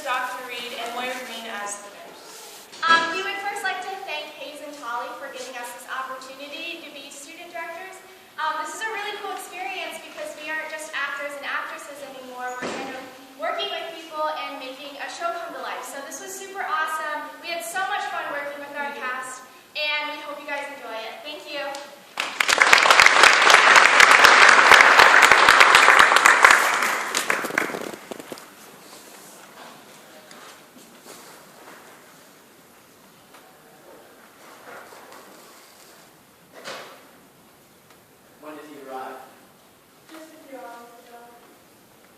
Dr. Reed and Moira Green as the nurse. We would first like to thank Hayes and Tolly for giving us this opportunity to be student directors. This is a really cool experience because we aren't just actors and actresses anymore. We're kind of working with people and making a show come to life. So this was super awesome. We had so much fun working with our cast, and we hope you guys enjoy it. Thank you. When did he arrive? Just a few hours ago.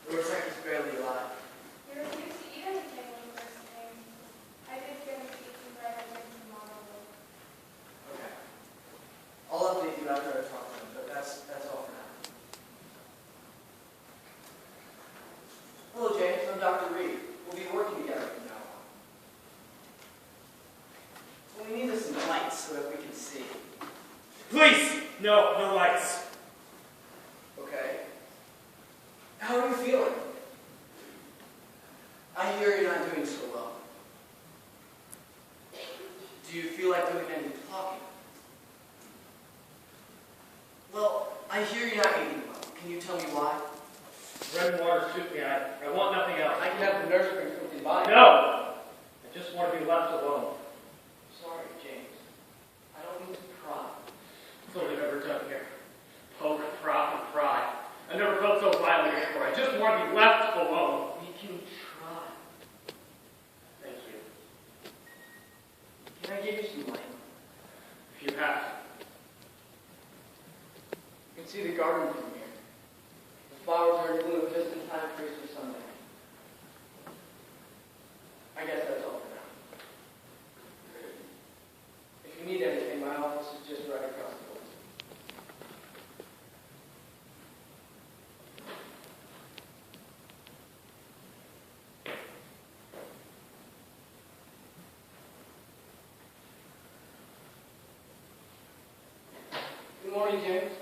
It looks like he's barely alive. We refused to eat anything when he first came. I did give him to eat some bread I made tomorrow. Okay. I'll update you after I talk to him, but that's all for now. Hello, James. I'm Dr. Reed. We'll be working together from now on. Well, we need some lights so that we can see. Please! No, no lights. Okay. How are you feeling? I hear you're not doing so well. Do you feel like doing any talking? Well, I hear you're not eating well. Can you tell me why? Bread and water suit me. I want nothing else. I can have the nurse bring something by. No! I just want to be left alone. Sorry, James. I don't mean to pry. That's all I've ever done here. Poke, prop, and pry. I never felt so violent before. I just want to be left alone. We can try. Thank you. Can I give you some light? If you have to. You can see the garden from here. The flowers are in bloom just in time for Easter Sunday. I guess that's all for now. If you need anything, my office is just right across the way. Good morning, James.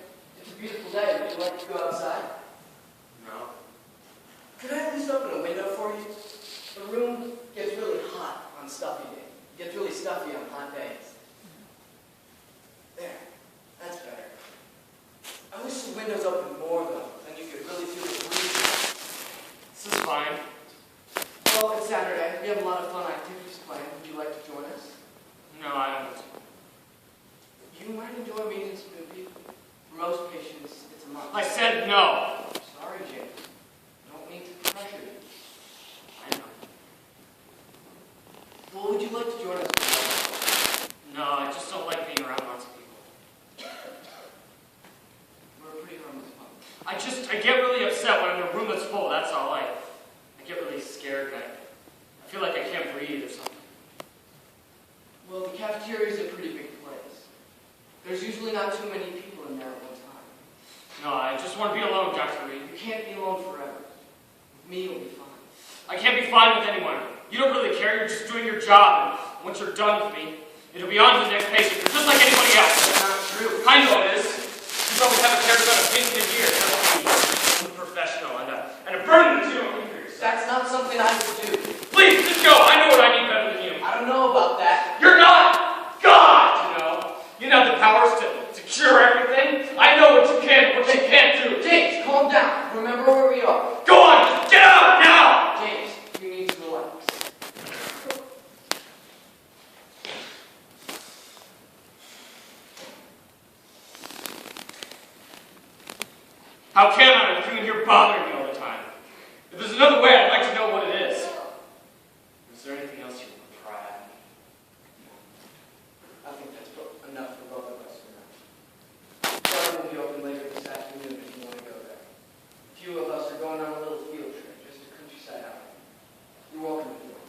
It's a beautiful day. Would you like to go outside? No. Could I at least open a window for you? The room gets really hot on stuffy days. It gets really stuffy on hot days. There. That's better. I wish the windows opened more, though. Then you could really feel the breeze. This is fine. Well, it's Saturday. We have a lot of fun activities planned. Would you like to join us? No, I don't. You might enjoy meeting some new people. For most patients, it's a must. I said no. Sorry, James. Don't mean to pressure you. I know. Well, would you like to join us? No, I just don't like being around lots of people. We're a pretty harmless bunch. I get really upset when I'm in a room that's full, that's all. I get really scared and I feel like I can't breathe or something. Well, the cafeteria is a pretty big place. There's usually not too many people in there at one time. No, I just want to be alone, Dr. Reed. You can't be alone forever. With me, you'll be fine. I can't be fine with anyone. You don't really care, you're just doing your job, and once you're done with me, it'll be on to the next patient. You're just like anybody else. That's not true. I know it is. You probably haven't cared about a patient in years. I'm a professional and a burden that you don't need for yourself. That's not something I would do. Please, just go. I know what I need better than you. I don't know about that. You're not God, you know. You have the powers to cure everything. I know what you can and what you can't do. James, calm down. Remember where we are. Go on, just get out now! James, you need to relax. How can I with you in here bothering me all the time? If there's another way, I'd like to know what it is. Is there anything else you want to pry at me? I think that's enough for both of us for now. The garden will be open later this afternoon if you want to go there. A few of us are going on a little field trip, just a countryside outing. You're welcome to join us.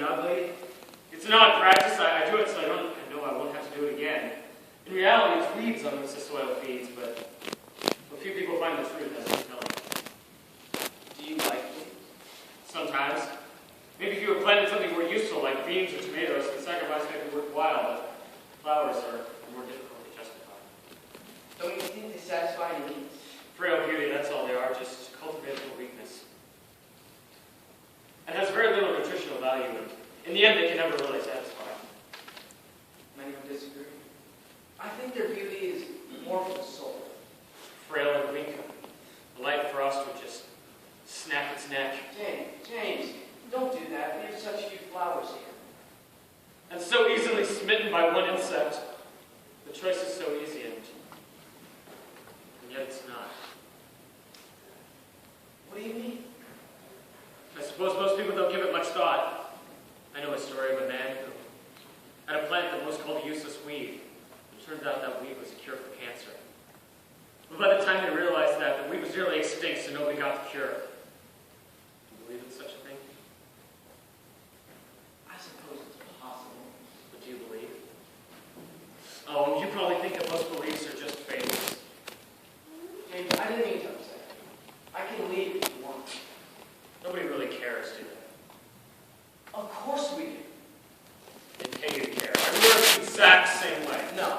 and ugly. It's an odd practice. I do it so I know I won't have to do it again. In reality, it's weeds on which the soil feeds, but a few people find the truth as compelling. Do you like me? Sometimes. Maybe if you had planted something more useful, like beans or tomatoes, the sacrifice might be worthwhile, but flowers are more difficult to justify. Don't you think they satisfy your needs? Frail beauty, that's all they are, just cultivatable weakness. It has very little nutritional value, and in the end, they can never really satisfy. Many would disagree. I think their beauty is more for the soul. Frail and weak. The light frost would just snap its neck. James, don't do that. We have such few flowers here. And so easily smitten by one insect. The choice is so easy, and yet it's not. What do you mean? I suppose most people don't give it much thought. I know a story of a man who had a plant that was called a useless weed. It turns out that weed was a cure for cancer. But by the time they realized that, the weed was nearly extinct, so nobody got the cure. Do you believe in such a thing? I suppose it's possible. What do you believe? Oh, you probably think that most beliefs are just fables. James, I didn't mean to upset you. I can leave if you want. Nobody really cares, do they? Of course we do. They pay you to care. I work the exact same way. No.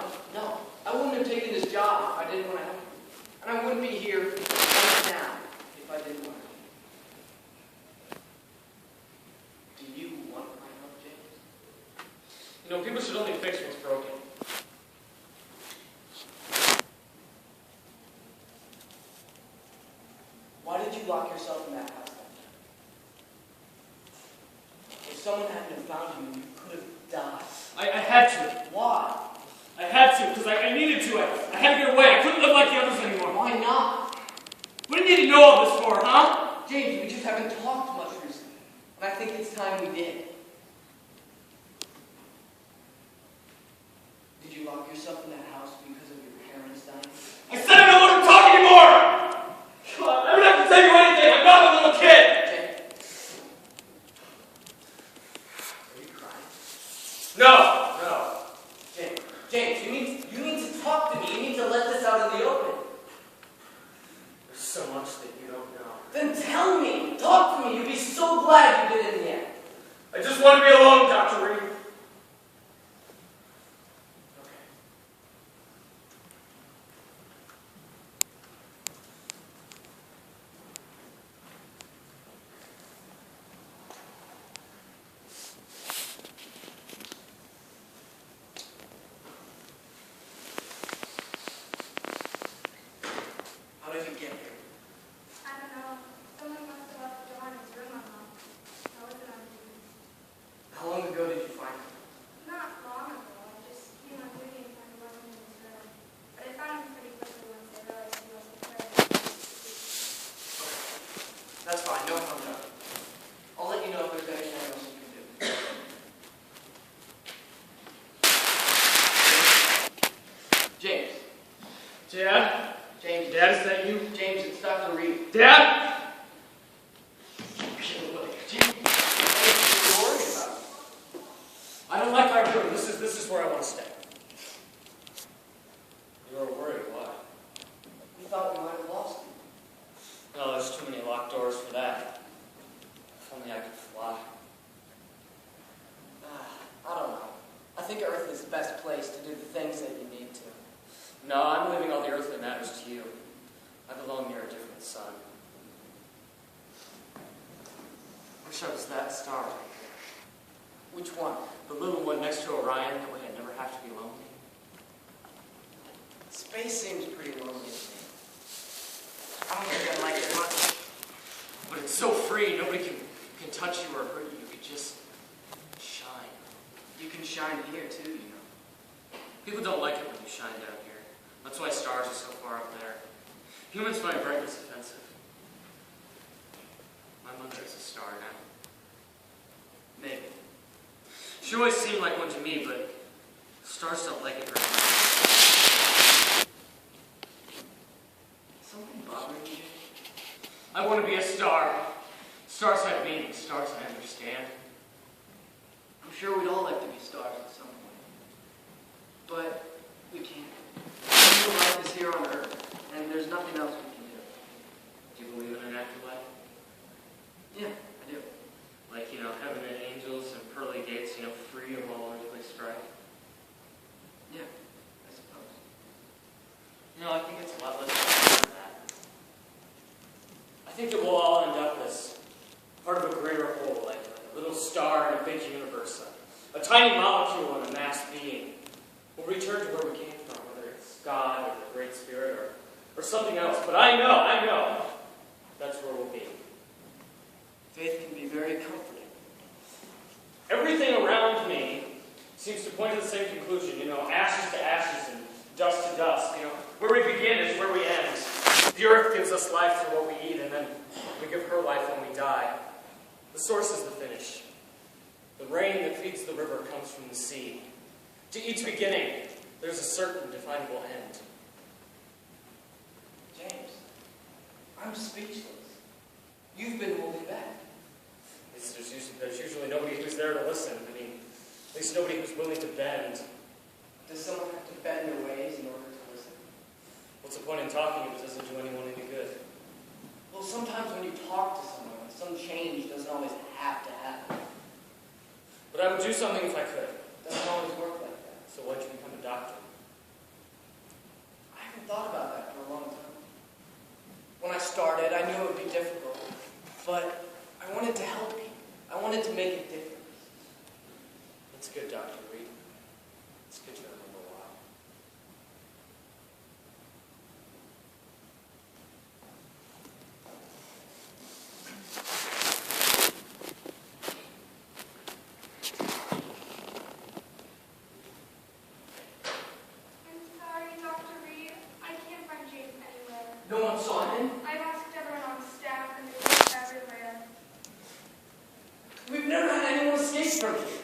I wouldn't have taken this job if I didn't want to help you. And I wouldn't be here right now if I didn't want to. Do you want my help, James? You know, people should only fix what's broken. Why did you lock yourself in that house that time? If someone hadn't have found you, you could have died. I had to. Why? I had to, because I needed to. I had to get away. I couldn't live like the others anymore. Why not? What do you need to know all this for, huh? James, we just haven't talked much recently. And I think it's time we did. Did you lock yourself in that house because of your parents dying? I said I don't want to talk anymore! God, I don't have to tell you anything. I'm not a little kid. James. Are you crying? No. James, you need to talk to me. You need to let this out in the open. There's so much that you don't know. Then tell me. Talk to me. You'll be so glad you did in the end. I just want to be alone, Dr. Reed. How did you get here? I don't know. Someone must have left the door in his room unlocked. I wasn't on duty. How long ago did you find him? Not long ago. I just came on duty and found he wasn't in his room. But I found him pretty quickly once I realized he wasn't there. That's fine. No harm done. I'll let you know if there's anything else you can do. James. Dad? James. Dad, is that you? James, it's Dr. Reed. Dad? James, what are you worried about? I don't like our room. This is where I want to stay. You're worried. Why? We thought we might have lost him. No, there's too many locked doors for that. If only I could fly. I don't know. I think Earth is the best place to do the things that you need to. No, I'm leaving all the earthly matters to you. I belong near a different sun. Wish I was that star. Which one? The little one next to Orion, that way I'd never have to be lonely. Space seems pretty lonely to me. I don't think I like it much. But it's so free, nobody can touch you or hurt you. You could just shine. You can shine here too, you know. People don't like it when you shine down here. That's why stars are so far up there. Humans find brightness offensive. My mother is a star now. Maybe. She always seemed like one to me, but stars don't like it very much. Something bothering you? I want to be a star. Stars have meaning. Stars I understand. sure we'd all like to be stars at some point. But we can't. Real life is here on Earth, and there's nothing else we can do. Do you believe in an afterlife? Yeah, I do. Like, heaven and angels and pearly gates, free of all earthly strife? Yeah, I suppose. I think it's a lot less than that. I think that we'll all end up as part of a greater whole, like a little star in a big universe, a tiny molecule in a mass being. We'll return to where we came from, whether it's God or the Great Spirit or something else. But I know that's where we'll be. Faith can be very comforting. Everything around me seems to point to the same conclusion, ashes to ashes and dust to dust. Where we begin is where we end. The earth gives us life through what we eat, and then we give her life when we die. The source is the finish. The rain that feeds the river comes from the sea. To each beginning, there's a certain definable end. James, I'm speechless. You've been holding back. There's usually nobody who's there to listen. At least nobody who's willing to bend. Does someone have to bend their ways in order to listen? What's the point in talking if it doesn't do anyone any good? Well, sometimes when you talk to someone, some change doesn't always have to happen. But I would do something if I could. It doesn't always work like that. So why'd you become a doctor? I haven't thought about that for a long time. When I started, I knew it would be difficult, but I wanted to help people. I wanted to make a difference. That's good, Dr. Reed. It's good to remember a while. I'm sorry, Dr. Reed. I can't find James anywhere. No one saw him? I've asked everyone on staff and they're everywhere. We've never had anyone escape from here.